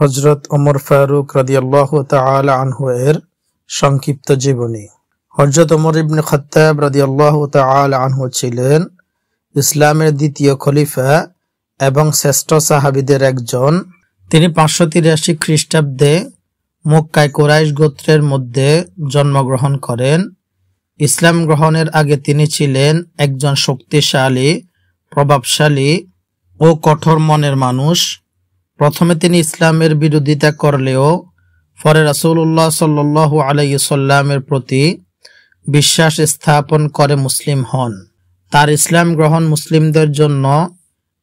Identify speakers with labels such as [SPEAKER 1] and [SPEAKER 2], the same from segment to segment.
[SPEAKER 1] হযরত ওমর ফারুক রাদিয়াল্লাহু তাআলা আনহু এর সংক্ষিপ্ত জীবনী। হযরত ওমর ইবনে খাত্তাব রাদিয়াল্লাহু তাআলা আনহু ছিলেন ইসলামের দ্বিতীয় খলিফা এবং শ্রেষ্ঠ সাহাবীদের একজন। তিনি 583 খ্রিস্টাব্দে মক্কায় কুরাইশ গোত্রের মধ্যে জন্মগ্রহণ করেন। ইসলাম গ্রহণের আগে তিনি ছিলেন একজন শক্তিশালী, প্রভাবশালী ও কঠোর মনের মানুষ। প্রথমে তিনি ইসলামের বিরোধিতা করলেও পরে রাসূলুল্লাহ সাল্লাল্লাহু আলাইহি সাল্লামের প্রতি বিশ্বাস স্থাপন করে মুসলিম হন। তার ইসলাম গ্রহণ মুসলিমদের জন্য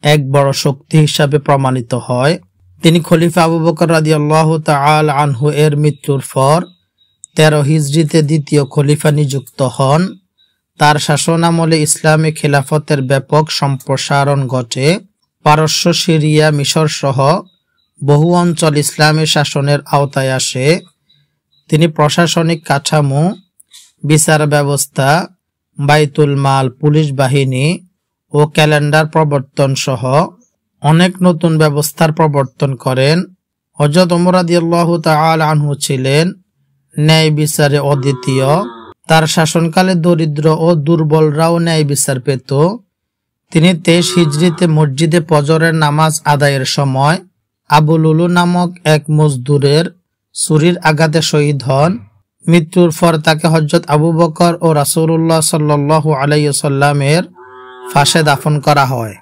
[SPEAKER 1] এক বড় শক্তি হিসাবে প্রমাণিত হয়। তিনি খলিফা আবু বকর রাদিয়াল্লাহু তাআলা আনহু এর মৃত্যুর পর 13 হিজরিতে দ্বিতীয় খলিফা নিযুক্ত হন। তার শাসনামলে ইসলামী খিলাফতের ব্যাপক সম্প্রসারণ ঘটে। পারস্য, সিরিয়া, মিশর সহ বহু অঞ্চল ইসলামী শাসনের আওতায় আসে। তিনি প্রশাসনিক কাঠামো, বিচার ব্যবস্থা, বাইতুল মাল, পুলিশ বাহিনী ও ক্যালেন্ডার প্রবর্তন সহ অনেক নতুন ব্যবস্থার প্রবর্তন করেন। হযরত ওমর রাদিয়াল্লাহু তাআলা আনহু ছিলেন ন্যায় বিচারে অদ্বিতীয়। তার শাসনকালে দরিদ্র ও দুর্বলরাও ন্যায় বিচার পেত। তিনি 23 হিজরিতে মসজিদে ফজরের নামাজ আদায়ের সময় আবু লুলু নামক এক মজদুরের ছুরির আঘাতে শহীদ হন। মৃত্যুর পর তাকে হযরত আবু বকর ও রাসূলুল্লাহ সাল্লাল্লাহু আলাইহি সাল্লামের পাশে দাফন করা হয়।